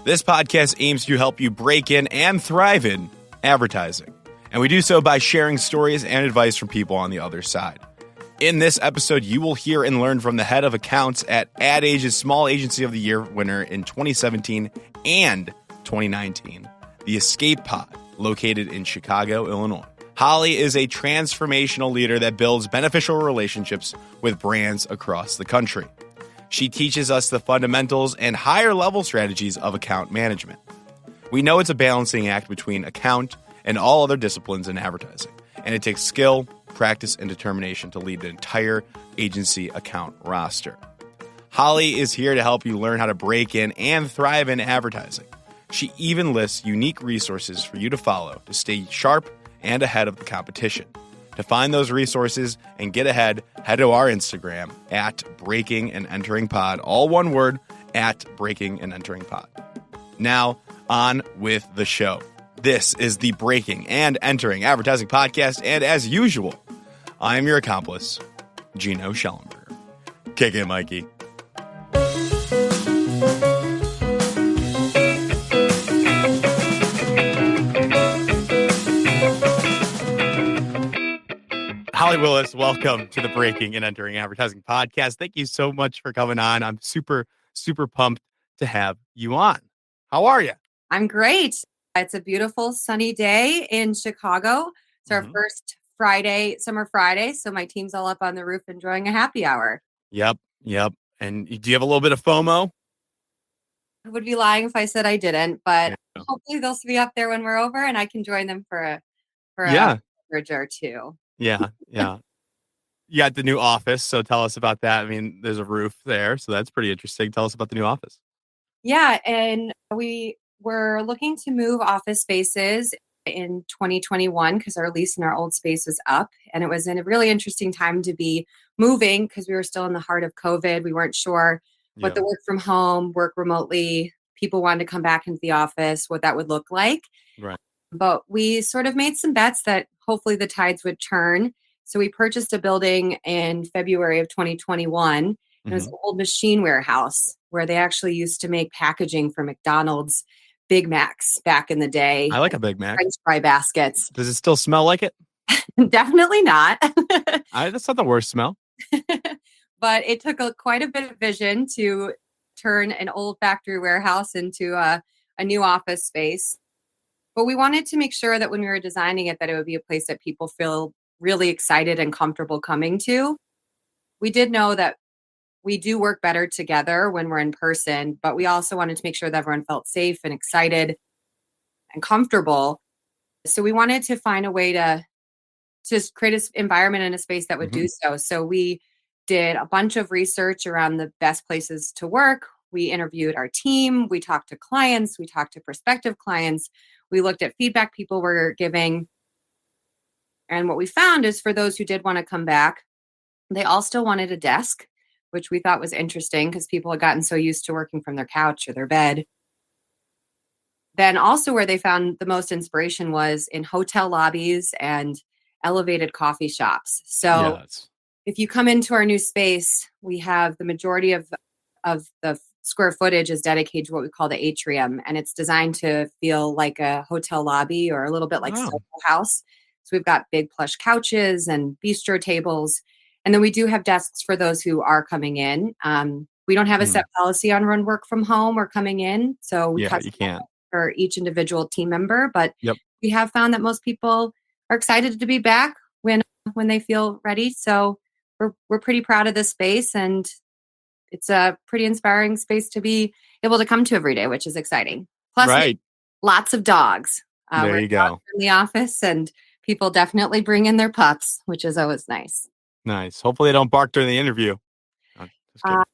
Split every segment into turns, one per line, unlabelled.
This podcast aims to help you break in and thrive in advertising. And we do so by sharing stories and advice from people on the other side. In this episode, you will hear and learn from the head of accounts at Ad Age's Small Agency of the Year winner in 2017 and 2019, the Escape Pod, located in Chicago, Illinois. Holly is a transformational leader that builds beneficial relationships with brands across the country. She teaches us the fundamentals and higher level strategies of account management. We know it's a balancing act between account and all other disciplines in advertising, and it takes skill, practice, and determination to lead the entire agency account roster. Holly is here to help you learn how to break in and thrive in advertising. She even lists unique resources for you to follow to stay sharp and ahead of the competition. To find those resources and get ahead, head to our Instagram at Breaking and Entering Pod, all one word, at Breaking and Entering Pod. Now, on with the show. This is the Breaking and Entering Advertising Podcast, and as usual, I am your accomplice, Gino Schellenberger. Kick it, Mikey. Holly Willis, welcome to the Breaking and Entering Advertising Podcast. Thank you so much for coming on. I'm super, super pumped to have you on. How are you?
I'm great. It's a beautiful sunny day in Chicago. It's our first summer Friday. So my team's all up on the roof enjoying a happy hour.
Yep. And do you have a little bit of FOMO?
I would be lying if I said I didn't, but hopefully they'll be up there when we're over and I can join them for a beverage or two.
Yeah. You got the new office, so tell us about that. I mean, there's a roof there, so that's pretty interesting. Tell us about the new office.
Yeah, and we were looking to move office spaces in 2021 because our lease in our old space was up, and it was in a really interesting time to be moving because we were still in the heart of COVID. We weren't sure what the work from home, work remotely, people wanted to come back into the office, what that would look like.
Right.
But we sort of made some bets that hopefully the tides would turn. So we purchased a building in February of 2021. It was an old machine warehouse where they actually used to make packaging for McDonald's Big Macs back in the day.
I like a Big Mac.
French fry baskets.
Does it still smell like it?
Definitely not.
That's not the worst smell.
But it took quite a bit of vision to turn an old factory warehouse into a new office space. But we wanted to make sure that when we were designing it, that it would be a place that people feel really excited and comfortable coming to. We did know that we do work better together when we're in person, but we also wanted to make sure that everyone felt safe and excited and comfortable. So we wanted to find a way to just create an environment and a space that would do so. So we did a bunch of research around the best places to work. We interviewed our team. We talked to clients. We talked to prospective clients. We looked at feedback people were giving. And what we found is for those who did want to come back, they all still wanted a desk, which we thought was interesting because people had gotten so used to working from their couch or their bed. Then also where they found the most inspiration was in hotel lobbies and elevated coffee shops. So if you come into our new space, we have the majority of the square footage is dedicated to what we call the atrium, and it's designed to feel like a hotel lobby or a little bit like Soho House. So we've got big plush couches and bistro tables, and then we do have desks for those who are coming in. We don't have a set policy on run work from home or coming in, so we customize for each individual team member. But we have found that most people are excited to be back when they feel ready. So we're pretty proud of this space, and it's a pretty inspiring space to be able to come to every day, which is exciting. Plus, lots of dogs.
There you go.
In the office, and people definitely bring in their pups, which is always nice.
Nice. Hopefully they don't bark during the interview.
I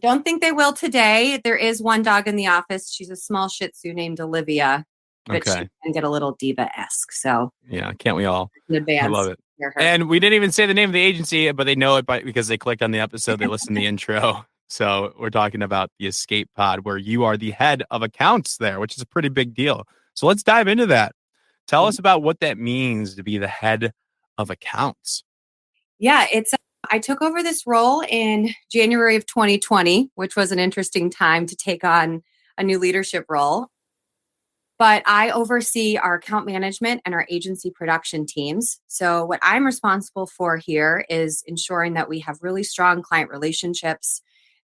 don't think they will today. There is one dog in the office. She's a small Shih Tzu named Olivia, but she can get a little diva-esque. So
yeah, can't we all?
In advance.
I love it. And we didn't even say the name of the agency, but they know it because they clicked on the episode. They listened to the intro. So we're talking about the Escape Pod, where you are the head of accounts there, which is a pretty big deal. So let's dive into that. Tell us about what that means to be the head of accounts.
Yeah, I took over this role in January of 2020, which was an interesting time to take on a new leadership role. But I oversee our account management and our agency production teams. So what I'm responsible for here is ensuring that we have really strong client relationships,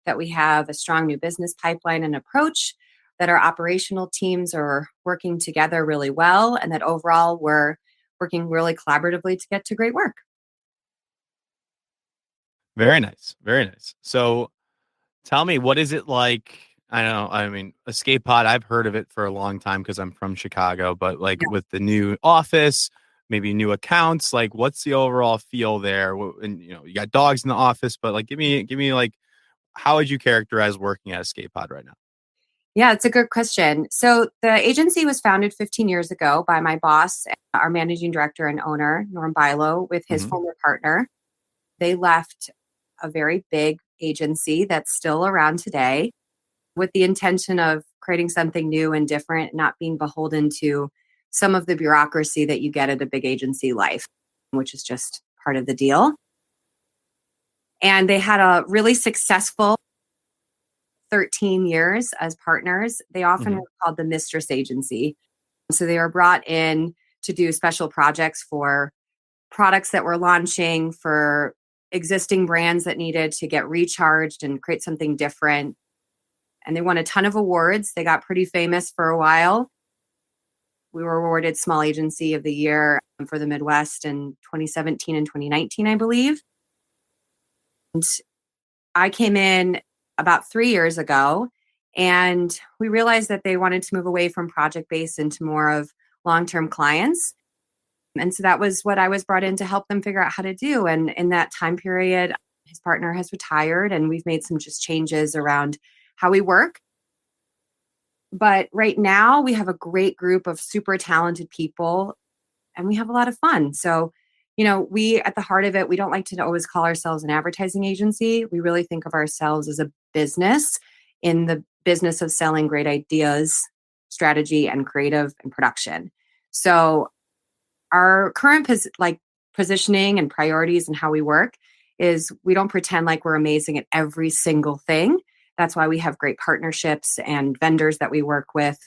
that we have a strong new business pipeline and approach, that our operational teams are working together really well, and that overall we're working really collaboratively to get to great work.
Very nice. Very nice. So tell me, what is it like? I know, I mean, Escape Pod, I've heard of it for a long time because I'm from Chicago, but like
Yeah.
with the new office, maybe new accounts, like what's the overall feel there? And you got dogs in the office, but like give me like, how would you characterize working at Escape Pod right now?
Yeah, it's a good question. So the agency was founded 15 years ago by my boss, our managing director and owner, Norm Bilo, with his
Hmm.
former partner. They left a very big agency that's still around today with the intention of creating something new and different, not being beholden to some of the bureaucracy that you get at a big agency life, which is just part of the deal. And they had a really successful 13 years as partners. They often
Hmm.
were called the mistress agency. So they were brought in to do special projects for products that were launching, for existing brands that needed to get recharged and create something different. And they won a ton of awards. They got pretty famous for a while. We were awarded Small Agency of the Year for the Midwest in 2017 and 2019, I believe. And I came in about 3 years ago, and we realized that they wanted to move away from project based into more of long term clients. And so that was what I was brought in to help them figure out how to do. And in that time period, his partner has retired, and we've made some just changes around how we work. But right now, we have a great group of super talented people, and we have a lot of fun. So, we at the heart of it, we don't like to always call ourselves an advertising agency. We really think of ourselves as a business in the business of selling great ideas, strategy, and creative and production. So, our current positioning and priorities and how we work is we don't pretend like we're amazing at every single thing. That's why we have great partnerships and vendors that we work with.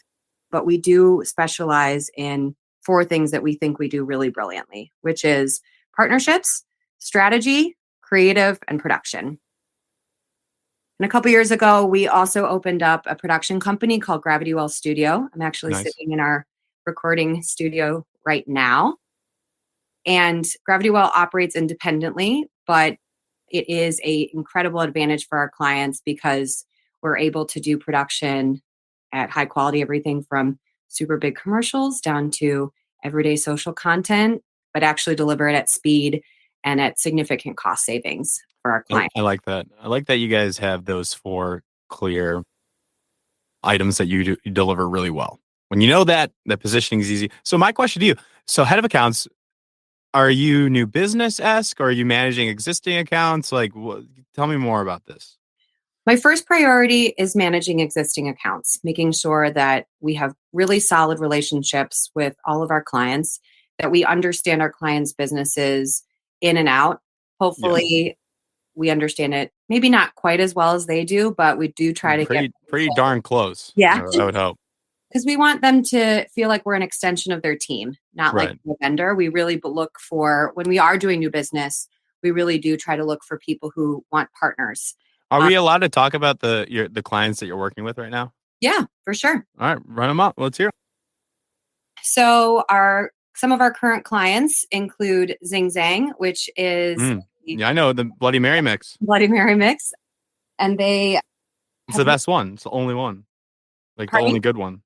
But we do specialize in four things that we think we do really brilliantly, which is partnerships, strategy, creative, and production. And a couple years ago, we also opened up a production company called Gravity Well Studio. I'm actually
Nice.
sitting in our recording studio right now. And Gravity Well operates independently, but it is an incredible advantage for our clients because we're able to do production at high quality, everything from super big commercials down to everyday social content, but actually deliver it at speed and at significant cost savings for our clients.
I like that. I like that you guys have those four clear items that you deliver really well. When you know that, the positioning is easy. So my question to you, so head of accounts, are you new business-esque? Or are you managing existing accounts? Like, tell me more about this.
My first priority is managing existing accounts, making sure that we have really solid relationships with all of our clients, that we understand our clients' businesses in and out.
Yeah,
Hopefully, we understand it maybe not quite as well as they do, but we do try to get
pretty darn close.
yeah,
I would hope.
because we want them to feel like we're an extension of their team, not like
Right.
a vendor. We really look for when we are doing new business, we really do try to look for people who want partners.
Are
Um,
we allowed to talk about the clients that you're working with right now?
yeah, for sure.
All right, run them up. Let's hear 'em.
So some of our current clients include Zing Zang, which is the
Yeah, I know the Bloody Mary mix.
Bloody Mary mix, and they
It's
have
the best one. It's the only one. Like the
pardon me?
only good one.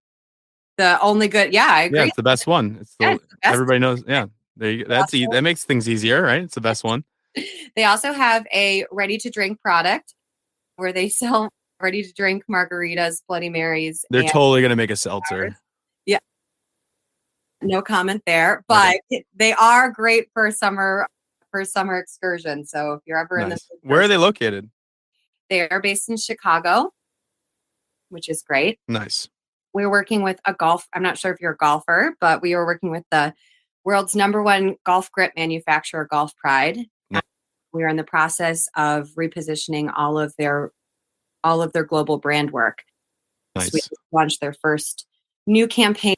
The only good. Yeah, I
Yeah,
agree.
it's the best one. It's
Yeah,
the
it's the best.
everybody knows. Yeah, there you go. That makes things easier, right? It's the best one.
They also have a ready to drink product where they sell ready to drink margaritas, Bloody Marys,
They're
and
totally gonna make a seltzer.
yeah, no comment there.
Okay,
But they are great for summer excursion. So if you're ever in the
nice. Where are they located?
they are based in Chicago, which is great.
Nice.
We're working with I'm not sure if you're a golfer, but we are working with the world's #1 golf grip manufacturer, Golf Pride.
Nice.
We are in the process of repositioning all of their global brand work. We
Nice.
launched their first new campaign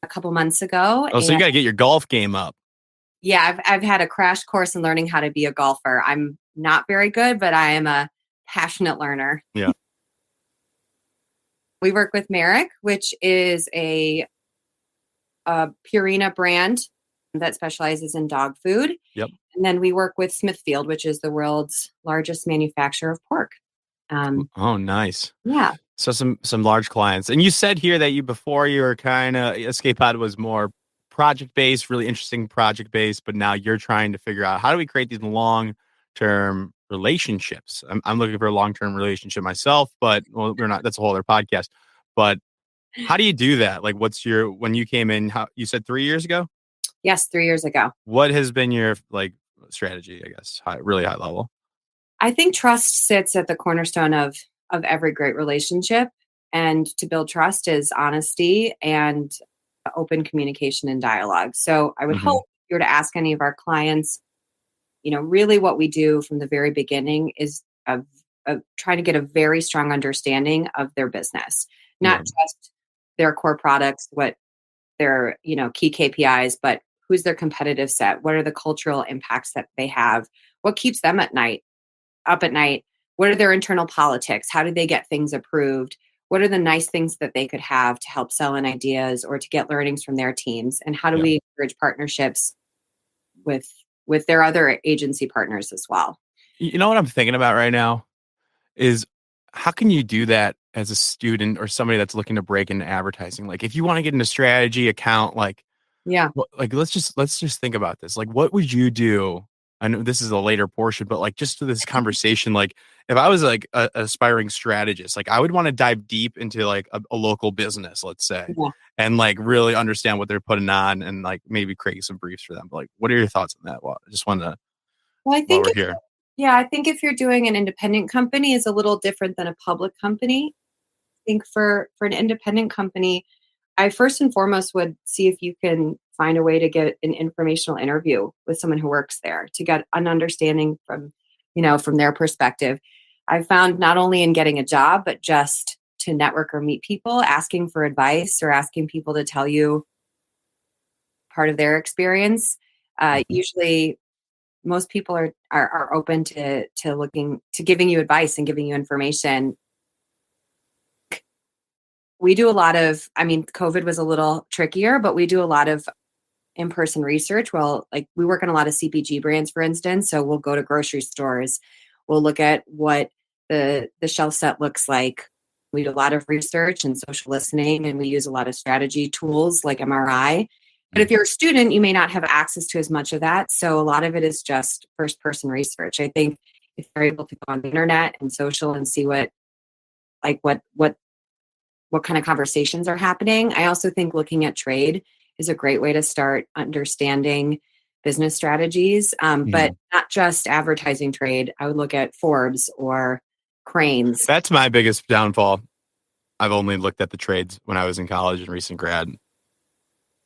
a couple months ago.
Oh, so you got to get your golf game up.
Yeah, I've had a crash course in learning how to be a golfer. I'm not very good, but I am a passionate learner.
Yeah.
We work with Merrick, which is a Purina brand that specializes in dog food.
Yep.
And then we work with Smithfield, which is the world's largest manufacturer of pork.
Oh, nice.
Yeah.
So some large clients. And you said here that before you were kind of Escape Pod was more project based, really interesting project based, but now you're trying to figure out how do we create these long term relationships. I'm looking for a long term relationship myself, but we're not. That's a whole other podcast. But how do you do that? Like, when you came in? How you said 3 years ago?
Yes, 3 years ago.
What has been your strategy? I guess really high level.
I think trust sits at the cornerstone of every great relationship, and to build trust is honesty and open communication and dialogue. So I would hope if you were to ask any of our clients, really what we do from the very beginning is of trying to get a very strong understanding of their business, not just their core products, what their key KPIs, but who's their competitive set, what are the cultural impacts that they have, what keeps them up at night, what are their internal politics, how do they get things approved, what are the nice things that they could have to help sell in ideas or to get learnings from their teams, and how do we encourage partnerships with their other agency partners as well.
You know what I'm thinking about right now is how can you do that as a student or somebody that's looking to break into advertising? Like if you want to get into strategy, account, let's just think about this. Like, what would you do? I know this is a later portion, but just to this conversation, if I was like a aspiring strategist, I would want to dive deep into a local business, let's say, and really understand what they're putting on and maybe create some briefs for them. But what are your thoughts on that? Well, I just want to,
I
while
think
we're here.
Yeah, I think if you're doing an independent company is a little different than a public company. I think for an independent company, I first and foremost would see if you can find a way to get an informational interview with someone who works there to get an understanding from their perspective. I've found not only in getting a job, but just to network or meet people, asking for advice or asking people to tell you part of their experience. Usually most people are open to looking to giving you advice and giving you information. We do a lot of, COVID was a little trickier, but we do a lot of in-person research. Well, we work on a lot of CPG brands, for instance. So we'll go to grocery stores. We'll look at what the shelf set looks like. We do a lot of research and social listening, and we use a lot of strategy tools like MRI. But if you're a student, you may not have access to as much of that. So a lot of it is just first-person research. I think if you're able to go on the internet and social and see what kind of conversations are happening. I also think looking at trade is a great way to start understanding business strategies, but not just advertising trade. I would look at Forbes or Cranes.
That's my biggest downfall. I've only looked at the trades when I was in college and recent grad.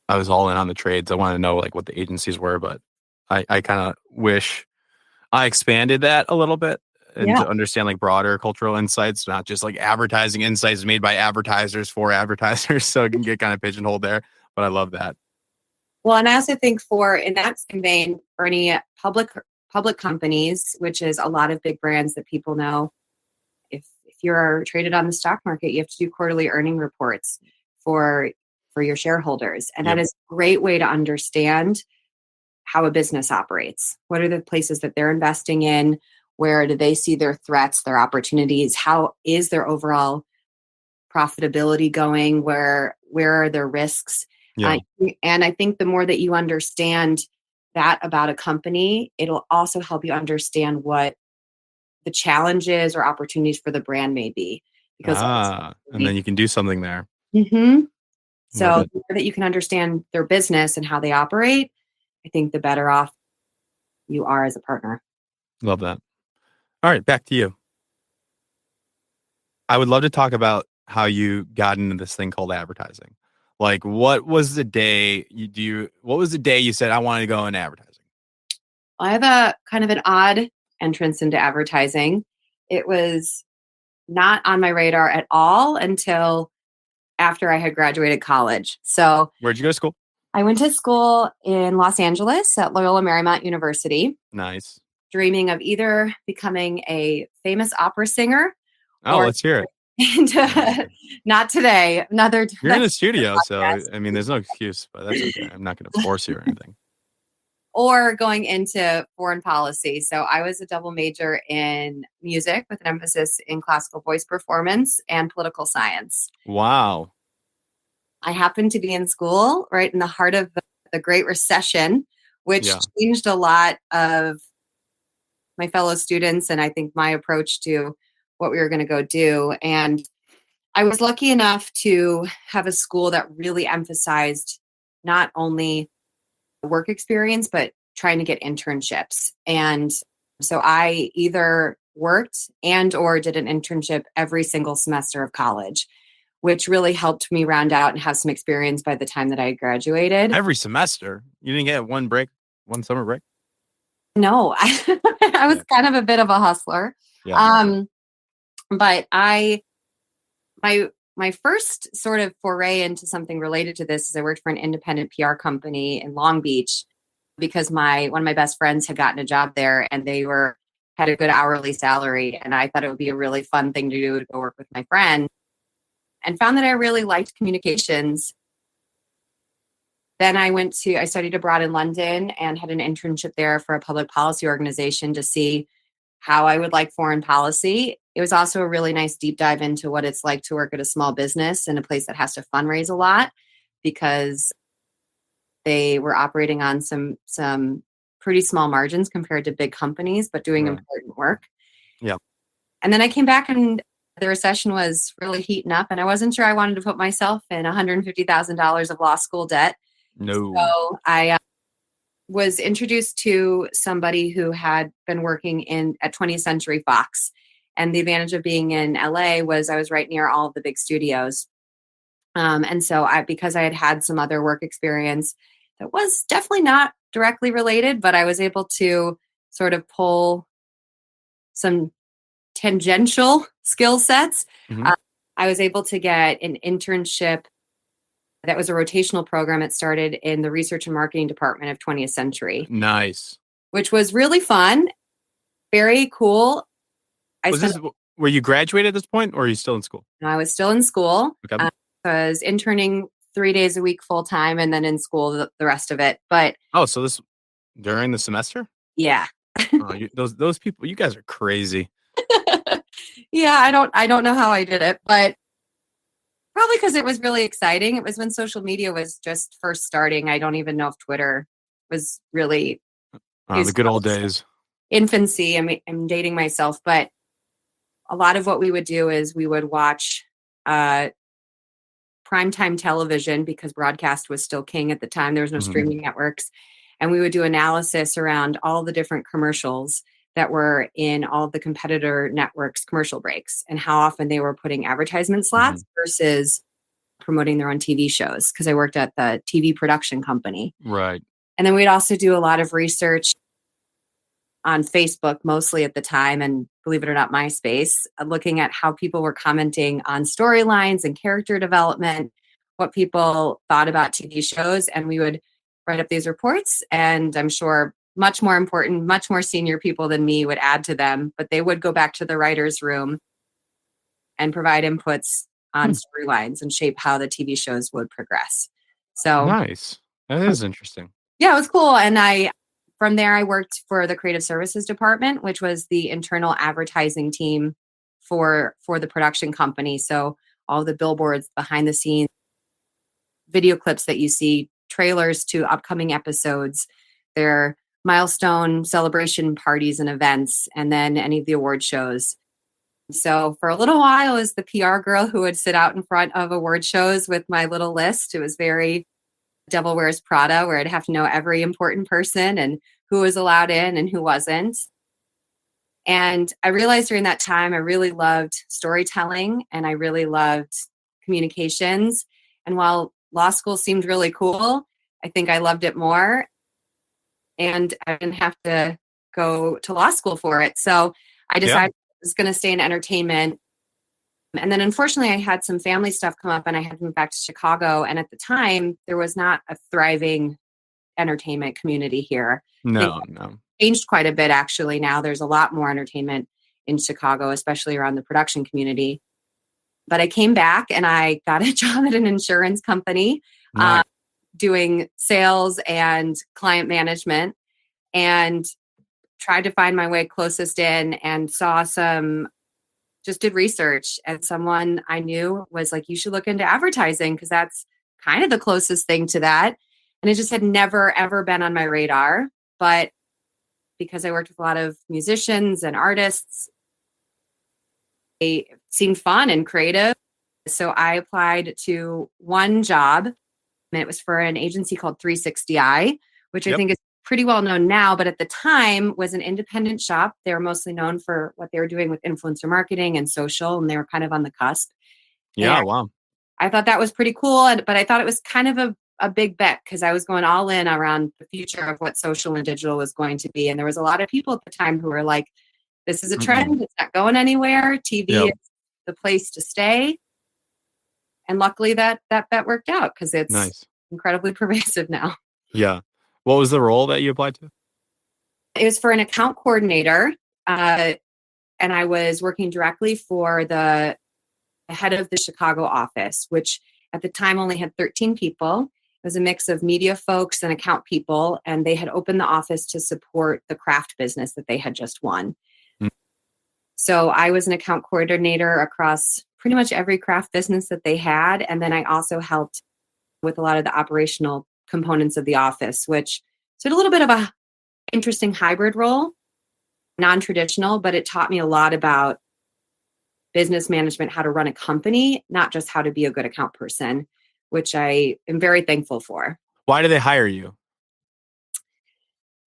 I was all in on the trades. I wanted to know what the agencies were, but I kind of wish I expanded that a little bit and to understand broader cultural insights, not just advertising insights made by advertisers for advertisers. So it can get kind of pigeonholed there, but I love that.
Well, and I also think in that same vein, for any public companies, which is a lot of big brands that people know, if you're traded on the stock market, you have to do quarterly earning reports for your shareholders. And that is a great way to understand how a business operates. What are the places that they're investing in? Where do they see their threats, their opportunities? How is their overall profitability going? Where are their risks? And I think the more that you understand that about a company, it'll also help you understand what the challenges or opportunities for the brand may be. Because
and then you can do something there.
So the more that you can understand their business and how they operate, I think the better off you are as a partner.
Love that. All right, back to you. I would love to talk about how you got into this thing called advertising. What was the day you said, I wanted to go in advertising?
I have a kind of an odd entrance into advertising. It was not on my radar at all until after I had graduated college. So
Where'd you go to school?
I went to school in Los Angeles at Loyola Marymount University,
Nice.
dreaming of either becoming a famous opera singer
Oh,
or
let's hear it.
not today.
You're in the studio, so I mean, there's no excuse, but that's okay. I'm not going to force you or anything.
Or going into foreign policy. So I was a double major in music with an emphasis in classical voice performance and political science.
Wow.
I happened to be in school right in the heart of the Great Recession, which changed a lot of my fellow students and I think my approach to what we were going to go do. And I was lucky enough to have a school that really emphasized not only work experience, but trying to get internships. And so I either worked and or did an internship every single semester of college, which really helped me round out and have some experience by the time that I graduated.
Every semester? You didn't get one summer break?
No, I was kind of a bit of a hustler.
Yeah.
But my first sort of foray into something related to this is I worked for an independent PR company in Long Beach because one of my best friends had gotten a job there and they had a good hourly salary. And I thought it would be a really fun thing to do to go work with my friend, and found that I really liked communications. Then I studied abroad in London and had an internship there for a public policy organization to see how I would like foreign policy. It was also a really nice deep dive into what it's like to work at a small business in a place that has to fundraise a lot, because they were operating on some pretty small margins compared to big companies, but doing important work.
Yeah.
And then I came back and the recession was really heating up and I wasn't sure I wanted to put myself in $150,000 of law school debt.
No.
So I was introduced to somebody who had been working at 20th Century Fox. And the advantage of being in LA was I was right near all of the big studios. And so because I had some other work experience that was definitely not directly related, but I was able to sort of pull some tangential skill sets.
Mm-hmm.
I was able to get an internship that was a rotational program. It started in the research and marketing department of 20th Century.
Nice.
Which was really fun. Very cool.
Were you graduated at this point or are you still in school?
No, I was still in school.
Okay.
I was interning 3 days a week full time and then in school the rest of it. But
so this during the semester?
Yeah.
Those people, you guys are crazy.
Yeah, I don't know how I did it, but probably because it was really exciting. It was when social media was just first starting. I don't even know if Twitter was really
the good old days.
Infancy. I mean, I'm dating myself, but a lot of what we would do is we would watch primetime television because broadcast was still king at the time. There was no streaming networks. And we would do analysis around all the different commercials that were in all of the competitor networks' commercial breaks and how often they were putting advertisement slots versus promoting their own TV shows, because I worked at the TV production company.
Right.
And then we'd also do a lot of research on Facebook, mostly at the time, and believe it or not, MySpace, looking at how people were commenting on storylines and character development, what people thought about TV shows. And we would write up these reports, and I'm sure much more important, much more senior people than me would add to them, but they would go back to the writer's room and provide inputs on storylines and shape how the TV shows would progress. So
nice. That is interesting.
Yeah, it was cool. And from there, I worked for the creative services department, which was the internal advertising team for the production company. So all the billboards, behind the scenes, video clips that you see, trailers to upcoming episodes, their milestone celebration parties and events, and then any of the award shows. So for a little while, I was the PR girl who would sit out in front of award shows with my little list. It was very Devil Wears Prada, where I'd have to know every important person and who was allowed in and who wasn't. And I realized during that time, I really loved storytelling and I really loved communications. And while law school seemed really cool, I think I loved it more. And I didn't have to go to law school for it. So I decided I was going to stay in entertainment. And then unfortunately, I had some family stuff come up and I had to move back to Chicago. And at the time, there was not a thriving entertainment community here. I think
No.
changed quite a bit actually. Now there's a lot more entertainment in Chicago, especially around the production community. But I came back and I got a job at an insurance company
Nice.
doing sales and client management, and tried to find my way closest in, and just did research. And someone I knew was like, you should look into advertising because that's kind of the closest thing to that. And it just had never, ever been on my radar. But because I worked with a lot of musicians and artists, it seemed fun and creative. So I applied to one job, and it was for an agency called 360i, which I think is pretty well known now, but at the time was an independent shop. They were mostly known for what they were doing with influencer marketing and social, and they were kind of on the cusp.
Yeah,
And
wow.
I thought that was pretty cool, but I thought it was kind of a big bet because I was going all in around the future of what social and digital was going to be. And there was a lot of people at the time who were like, this is a trend. It's not going anywhere. TV is the place to stay. And luckily that bet worked out because it's incredibly pervasive now.
Yeah. What was the role that you applied to?
It was for an account coordinator. And I was working directly for the head of the Chicago office, which at the time only had 13 people. It was a mix of media folks and account people. And they had opened the office to support the craft business that they had just won. So I was an account coordinator across pretty much every craft business that they had. And then I also helped with a lot of the operational components of the office, which so a little bit of a interesting hybrid role, non-traditional, but it taught me a lot about business management, how to run a company, not just how to be a good account person, which I am very thankful for.
Why do they hire you?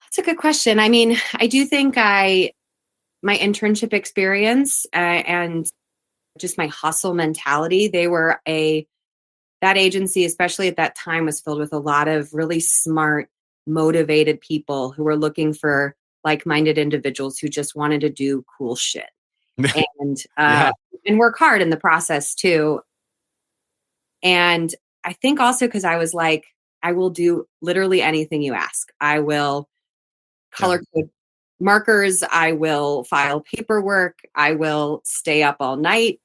That's a good question. I mean, I do think my internship experience and just my hustle mentality, that agency, especially at that time, was filled with a lot of really smart, motivated people who were looking for like-minded individuals who just wanted to do cool shit and work hard in the process too. And I think also because I was like, I will do literally anything you ask. I will color code markers. I will file paperwork. I will stay up all night.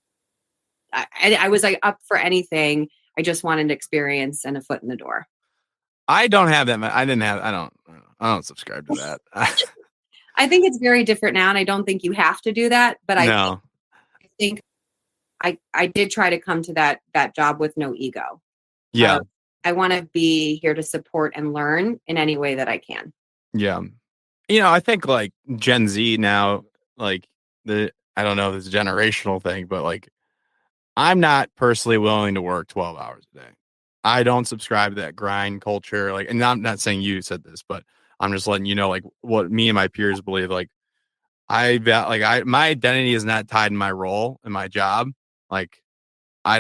I was like up for anything. I just wanted experience and a foot in the door.
I don't have that. I don't subscribe to that.
I think it's very different now, and I don't think you have to do that. But I think I did try to come to that job with no ego.
Yeah.
I want to be here to support and learn in any way that I can.
Yeah. I think like Gen Z now, like I don't know if it's a generational thing, but like I'm not personally willing to work 12 hours a day. I don't subscribe to that grind culture. Like, and I'm not saying you said this, but I'm just letting you know, like what me and my peers believe. Like my identity is not tied to my role in my job. Like I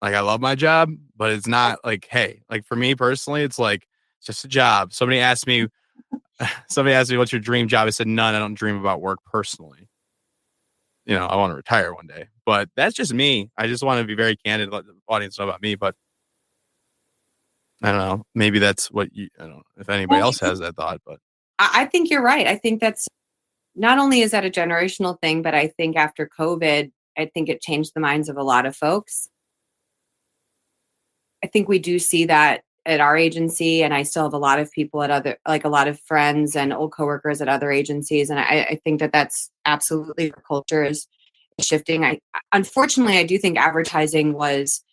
love my job, but it's not like, hey, like for me personally, it's like, it's just a job. Somebody asked me, what's your dream job? I said, none. I don't dream about work personally. I want to retire one day, but that's just me. I just want to be very candid, let the audience know about me, but I don't know. Maybe that's what I don't know if anybody else has that thought, but
I think you're right. I think that's not only is that a generational thing, but I think after COVID, I think it changed the minds of a lot of folks. I think we do see that at our agency, and I still have a lot of people a lot of friends and old coworkers at other agencies. And I think that's absolutely our culture is shifting. Unfortunately, I do think advertising was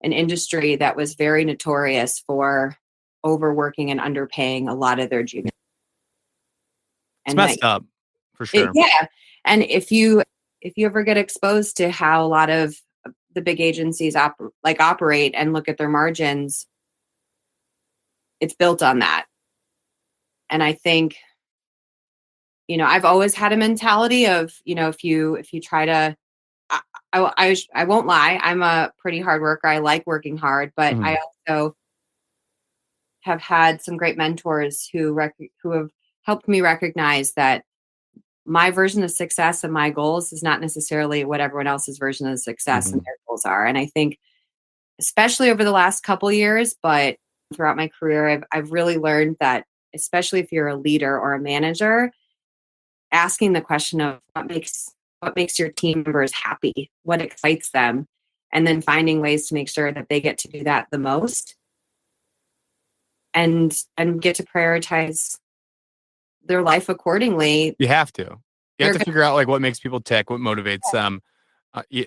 an industry that was very notorious for overworking and underpaying a lot of their juniors.
It's messed up for sure.
Yeah. And if you ever get exposed to how a lot of the big agencies operate and look at their margins, it's built on that. And I think, I've always had a mentality of, if you try to, I won't lie, I'm a pretty hard worker. I like working hard, but I also have had some great mentors who have helped me recognize that my version of success and my goals is not necessarily what everyone else's version of success and
Mhm.
their goals are. And I think, especially over the last couple years, but throughout my career, I've really learned that, especially if you're a leader or a manager, asking the question of what makes your team members happy, what excites them, and then finding ways to make sure that they get to do that the most, and get to prioritize their life accordingly.
You have to. You have
They're
to
going
figure out like what makes people tick, what motivates them.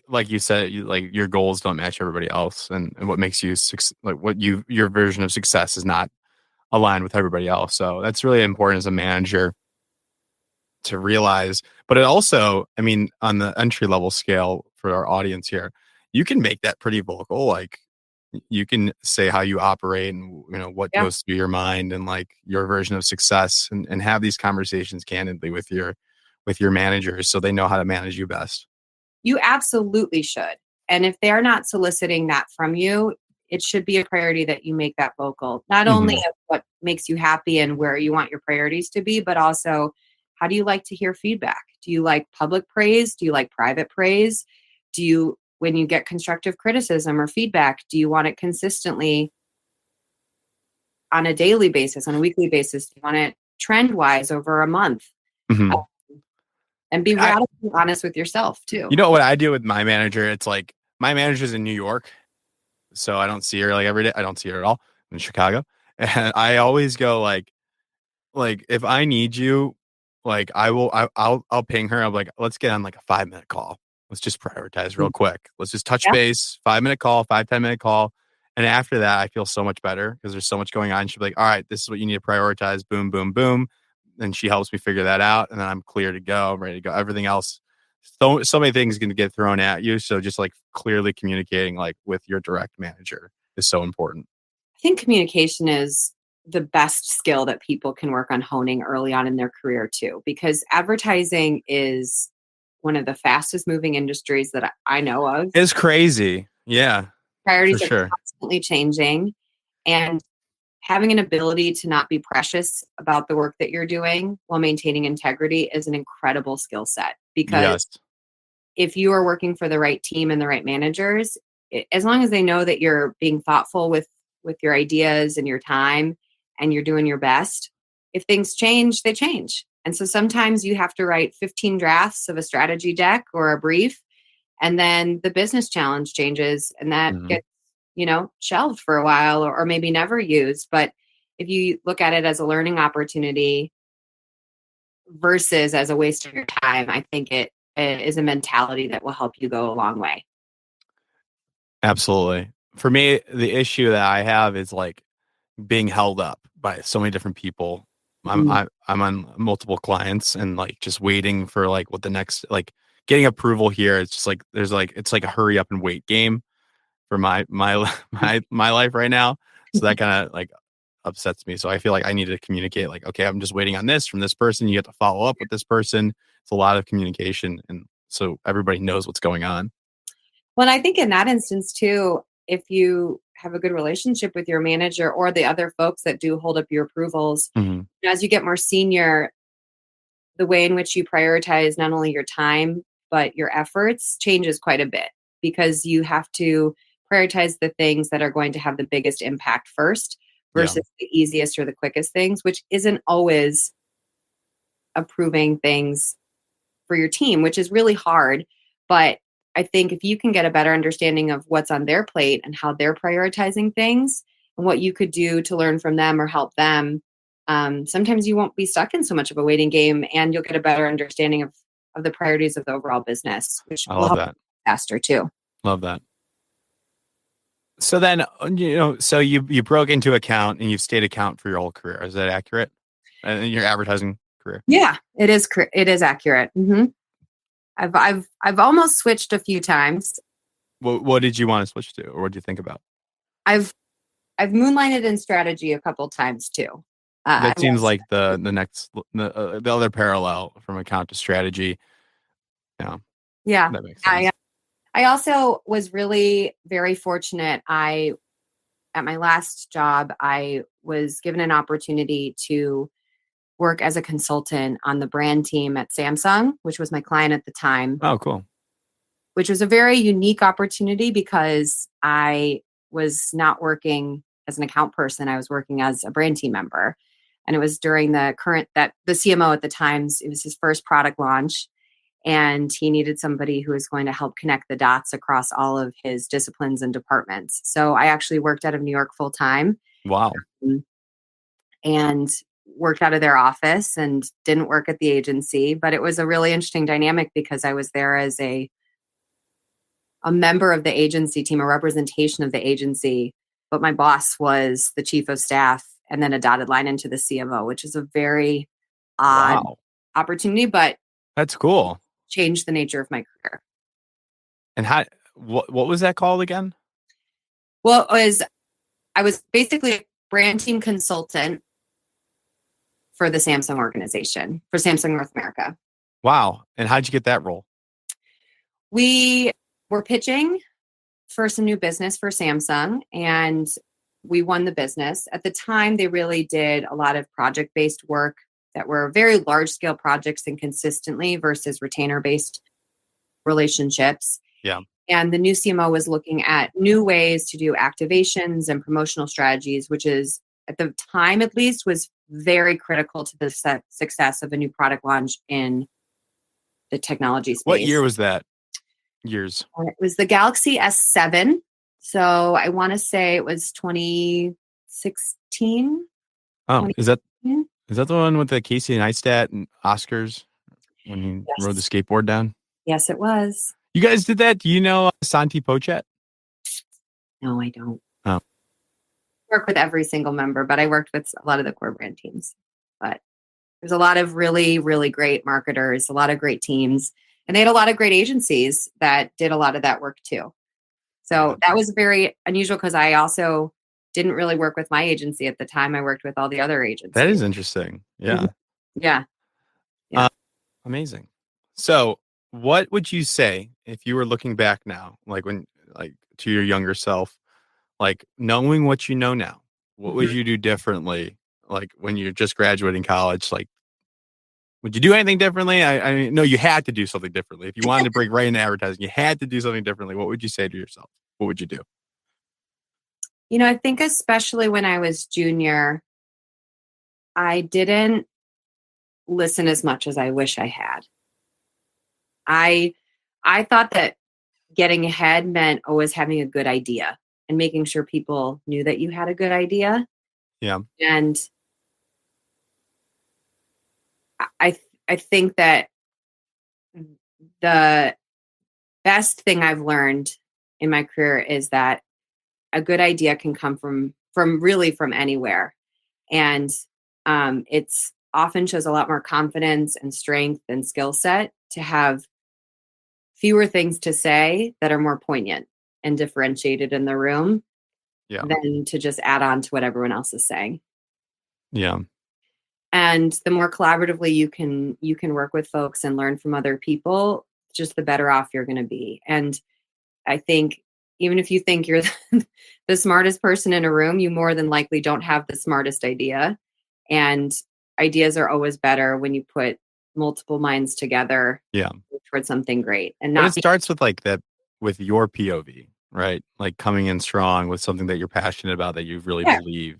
Like you said, like your goals don't match everybody else, and what makes you like your version of success is not aligned with everybody else. So that's really important as a manager to realize. But it also, I mean, on the entry level scale for our audience here, you can make that pretty vocal. Like you can say how you operate and what
yeah,
goes through your mind and like your version of success, and have these conversations candidly with your managers so they know how to manage you best.
you absolutely should. And if they're not soliciting that from you, it should be a priority that you make that vocal, not only
Hmm.
of what makes you happy and where you want your priorities to be, but also, how do you like to hear feedback? Do you like public praise? Do you like private praise? Do you, when you get constructive criticism or feedback, do you want it consistently on a daily basis, on a weekly basis? Do you want it trend wise over a month? Uh,
Hmm.
And be
I,
radically honest with yourself too.
you know what I do with my manager? It's like my manager's in New York, so I don't see her like every day. I don't see her at all in Chicago, and I always go like if I need you, like I'll ping her. I'm like, let's get on like a 5 minute call. Let's just prioritize real quick. Let's just touch
Yeah.
base, 5 minute call, 5-10 minute call. And after that, I feel so much better because there's so much going on. She'll be like, all right, this is what you need to prioritize. Boom, boom, boom. And she helps me figure that out. And then I'm clear to go. I'm ready to go. Everything else, so many things going to get thrown at you. So just like clearly communicating like with your direct manager is so important.
I think communication is the best skill that people can work on honing early on in their career too, because advertising is one of the fastest moving industries that I know of.
It's crazy. Yeah, for
Priorities are
sure.
constantly changing, and having an ability to not be precious about the work that you're doing while maintaining integrity is an incredible skill set. Because
Yes.
if you are working for the right team and the right managers, as long as they know that you're being thoughtful with your ideas and your time, and you're doing your best, if things change, they change. And so sometimes you have to write 15 drafts of a strategy deck or a brief, and then the business challenge changes, and that
Mhm.
gets shelved for a while, or maybe never used. But if you look at it as a learning opportunity versus as a waste of your time, I think it is a mentality that will help you go a long way.
Absolutely. For me, the issue that I have is like being held up by so many different people.
Mhm.
I'm on multiple clients and like just waiting for like what the next like getting approval here. It's just like there's like it's like a hurry up and wait game for my my life right now. So that kind of like upsets me. So I feel like I need to communicate like, okay, I'm just waiting on this from this person. You have to follow up with this person. It's a lot of communication, and so everybody knows what's going on.
Well, I think in that instance too, if you have a good relationship with your manager or the other folks that do hold up your approvals,
Mhm.
as you get more senior, the way in which you prioritize not only your time but your efforts changes quite a bit, because you have to prioritize the things that are going to have the biggest impact first
Yeah.
versus the easiest or the quickest things, which isn't always approving things for your team, which is really hard. But I think if you can get a better understanding of what's on their plate and how they're prioritizing things and what you could do to learn from them or help them, sometimes you won't be stuck in so much of a waiting game, and you'll get a better understanding of the priorities of the overall business, which
I
will
love
help
that.
faster too.
Love that. So then, so you broke into account and you've stayed account for your whole career. Is that accurate? And your advertising career.
Yeah, it is. It is accurate. I've almost switched a few times.
What did you want to switch to, or what did you think about?
I've I've moonlighted in strategy a couple times too. I
That seems
was,
like the next the other parallel from account to strategy. Yeah,
yeah.
that makes
I
sense.
I also was really very fortunate. At my last job, I was given an opportunity to work as a consultant on the brand team at Samsung, which was my client at the time.
Oh, cool.
Which was a very unique opportunity because I was not working as an account person. I was working as a brand team member. And it was during the CMO at the time, it was his first product launch. And he needed somebody who was going to help connect the dots across all of his disciplines and departments. So I actually worked out of New York full time.
Wow.
And worked out of their office and didn't work at the agency. But it was a really interesting dynamic because I was there as a member of the agency team, a representation of the agency. But my boss was the chief of staff and then a dotted line into the CMO, which is a very odd opportunity, but
that's cool.
Changed the nature of my career.
And what was that called again?
Well, I was basically a brand team consultant for the Samsung organization, for Samsung North America.
Wow. And how'd you get that role?
We were pitching for some new business for Samsung, and we won the business. At the time, they really did a lot of project-based work that were very large-scale projects and consistently versus retainer-based relationships.
Yeah. And
the new CMO was looking at new ways to do activations and promotional strategies, which is, at the time at least, was very critical to the success of a new product launch in the technology space.
What year was that? Years?
It was the Galaxy S7. So I want to say it was 2016.
Oh, is that the one with the Casey Neistat and Oscars when he rode the skateboard down?
Yes, it was.
You guys did that? Do you know Santi Pochet?
No, I don't.
Oh.
Work with every single member, but I worked with a lot of the core brand teams. But there's a lot of really, really great marketers, a lot of great teams, and they had a lot of great agencies that did a lot of that work too. So that was very unusual because I also didn't really work with my agency at the time. I worked with all the other agencies.
That is interesting. Yeah.
Yeah.
Amazing. So what would you say if you were looking back now, to your younger self, knowing what you know now, what would you do differently? When you're just graduating college, would you do anything differently? I know you had to do something differently. If you wanted to break right into advertising, you had to do something differently. What would you say to yourself? What would you do?
I think especially when I was junior, I didn't listen as much as I wish I had. I thought that getting ahead meant always having a good idea and making sure people knew that you had a good idea.
Yeah.
And I think that the best thing I've learned in my career is that a good idea can come from anywhere. And it's often shows a lot more confidence and strength and skill set to have fewer things to say that are more poignant and differentiated in the room than to just add on to what everyone else is saying.
Yeah.
And the more collaboratively you can work with folks and learn from other people, just the better off you're going to be. And I think even if you think you're the smartest person in a room, you more than likely don't have the smartest idea. And ideas are always better when you put multiple minds together towards something great. And
it starts with that with your POV, right? Coming in strong with something that you're passionate about, that you really believe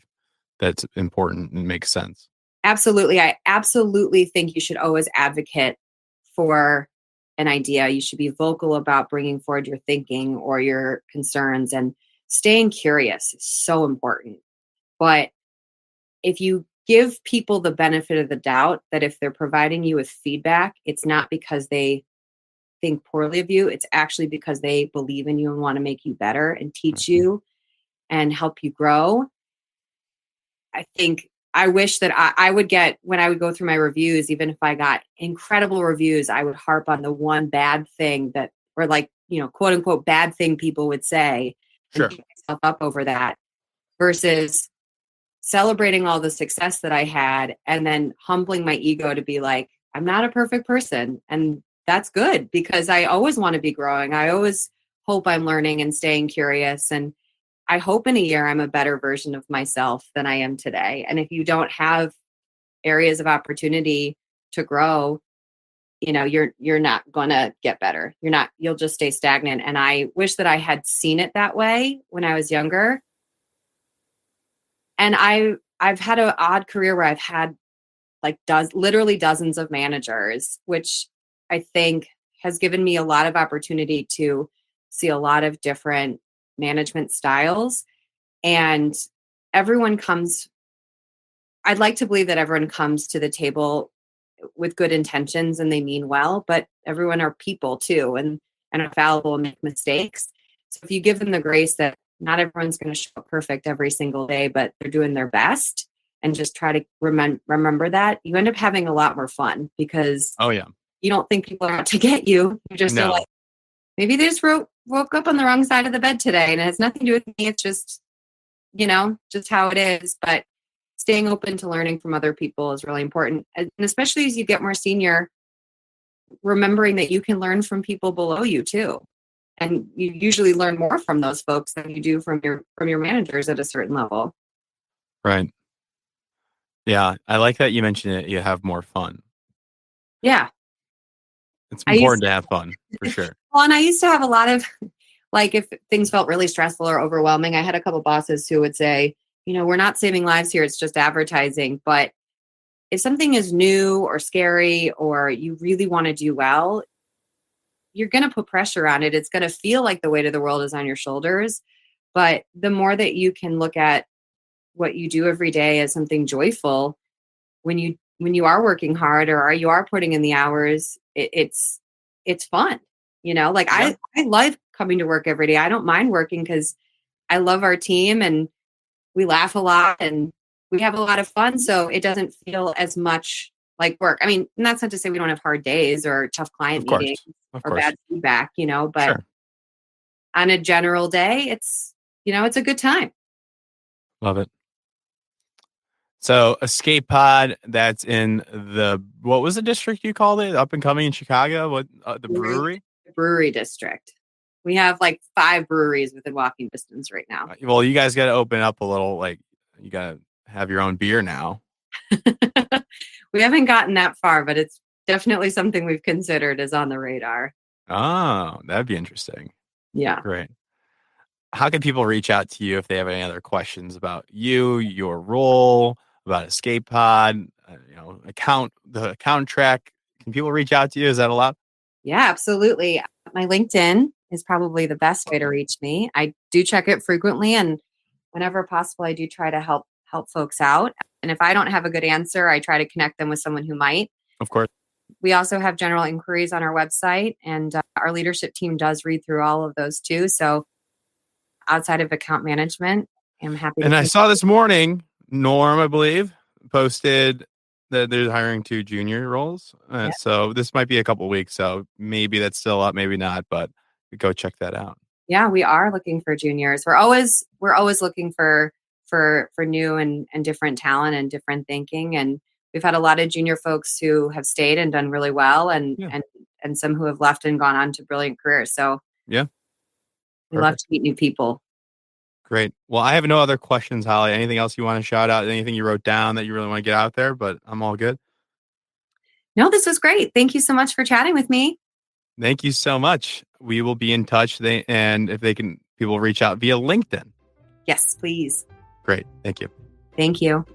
that's important and makes sense.
Absolutely. I absolutely think you should always advocate for an idea. You should be vocal about bringing forward your thinking or your concerns, and staying curious is so important. But if you give people the benefit of the doubt that if they're providing you with feedback, it's not because they think poorly of you, it's actually because they believe in you and want to make you better and teach you and help you grow. I think I wish that I would get, when I would go through my reviews, even if I got incredible reviews, I would harp on the one bad thing that, or quote unquote, bad thing people would say.
Sure.
And beat myself up over that versus celebrating all the success that I had and then humbling my ego to be like, I'm not a perfect person. And that's good because I always want to be growing. I always hope I'm learning and staying curious. And I hope in a year I'm a better version of myself than I am today. And if you don't have areas of opportunity to grow, you're not going to get better. You'll just stay stagnant. And I wish that I had seen it that way when I was younger. And I've had an odd career where I've had like literally dozens of managers, which I think has given me a lot of opportunity to see a lot of different management styles. And I'd like to believe that everyone comes to the table with good intentions and they mean well, but everyone are people too, and are fallible and make mistakes. So if you give them the grace that not everyone's going to show up perfect every single day, but they're doing their best, and just try to remember that, you end up having a lot more fun, because you don't think people are out to get you. You just feel like maybe they just woke up on the wrong side of the bed today, and it has nothing to do with me. It's just, just how it is. But staying open to learning from other people is really important. And especially as you get more senior, remembering that you can learn from people below you too. And you usually learn more from those folks than you do from your managers at a certain level.
Right. Yeah. I like that you mentioned it. You have more fun.
Yeah.
It's important to have fun, for sure.
Well, and I used to have a lot of, like, if things felt really stressful or overwhelming, I had a couple bosses who would say, we're not saving lives here. It's just advertising. But if something is new or scary, or you really want to do well, you're going to put pressure on it. It's going to feel like the weight of the world is on your shoulders. But the more that you can look at what you do every day as something joyful, when you are working hard, or you are putting in the hours, it's fun. I love coming to work every day. I don't mind working because I love our team, and we laugh a lot and we have a lot of fun. So it doesn't feel as much like work. I mean, and that's not to say we don't have hard days or tough client meetings or bad feedback, but
sure.
On a general day, it's a good time.
Love it. So Escape Pod, that's in what was the district you called it? Up and coming in Chicago? What, the brewery?
The brewery district. We have like 5 breweries within walking distance right now.
Well, you guys got to open up a little, like, you got to have your own beer now.
We haven't gotten that far, but it's definitely something we've considered is on the radar.
Oh, that'd be interesting.
Yeah.
Great. How can people reach out to you if they have any other questions about you, your role, about Escape Pod, the account track? Can people reach out to you? Is that allowed?
Yeah, absolutely. My LinkedIn is probably the best way to reach me. I do check it frequently, and whenever possible, I do try to help folks out. And if I don't have a good answer, I try to connect them with someone who might.
Of course.
We also have general inquiries on our website, and our leadership team does read through all of those too. So outside of account management, I'm happy.
And I saw this morning, Norm, I believe, posted that they're hiring 2 junior roles. So this might be a couple of weeks. So maybe that's still up, maybe not, but go check that out.
Yeah, we are looking for juniors. We're always looking for new and different talent and different thinking. And we've had a lot of junior folks who have stayed and done really well, and some who have left and gone on to brilliant careers. So
yeah,
we love to meet new people.
Great. Well, I have no other questions, Holly. Anything else you want to shout out? Anything you wrote down that you really want to get out there? But I'm all good.
No, this was great. Thank you so much for chatting with me.
Thank you so much. We will be in touch. And if they can, people reach out via LinkedIn.
Yes, please.
Great. Thank you.
Thank you.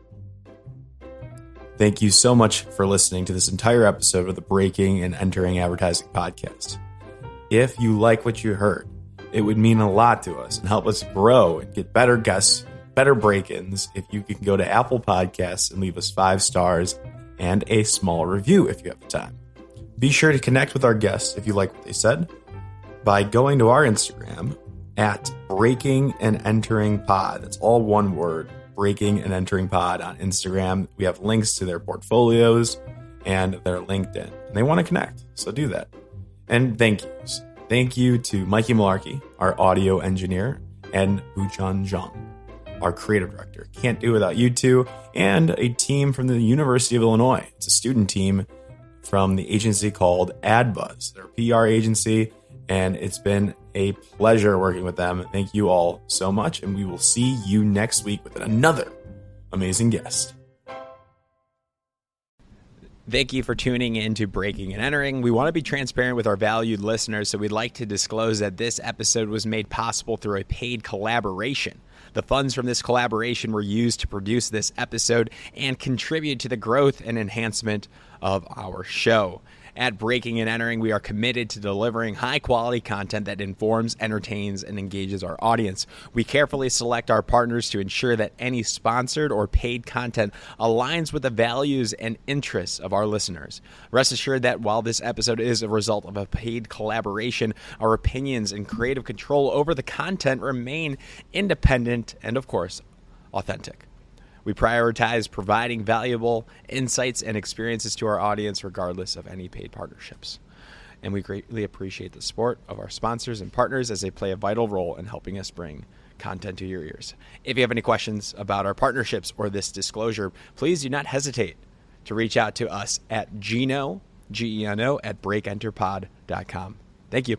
Thank you so much for listening to this entire episode of the Breaking and Entering Advertising podcast. If you like what you heard, it would mean a lot to us and help us grow and get better guests, better break-ins if you can go to Apple Podcasts and leave us 5 stars and a small review if you have the time. Be sure to connect with our guests if you like what they said by going to our Instagram at Breaking and Entering Pod. That's all one word, Breaking and Entering Pod on Instagram. We have links to their portfolios and their LinkedIn, and they want to connect, so do that. And thank yous. Thank you to Mikey Malarkey, our audio engineer, and Buchan Zhang, our creative director. Can't do it without you two, and a team from the University of Illinois. It's a student team from the agency called AdBuzz. They're a PR agency, and it's been a pleasure working with them. Thank you all so much, and we will see you next week with another amazing guest. Thank you for tuning in to Breaking and Entering. We want to be transparent with our valued listeners, so we'd like to disclose that this episode was made possible through a paid collaboration. The funds from this collaboration were used to produce this episode and contribute to the growth and enhancement of our show. At Breaking and Entering, we are committed to delivering high-quality content that informs, entertains, and engages our audience. We carefully select our partners to ensure that any sponsored or paid content aligns with the values and interests of our listeners. Rest assured that while this episode is a result of a paid collaboration, our opinions and creative control over the content remain independent and, of course, authentic. We prioritize providing valuable insights and experiences to our audience regardless of any paid partnerships. And we greatly appreciate the support of our sponsors and partners as they play a vital role in helping us bring content to your ears. If you have any questions about our partnerships or this disclosure, please do not hesitate to reach out to us at Geno, Geno, at breakenterpod.com. Thank you.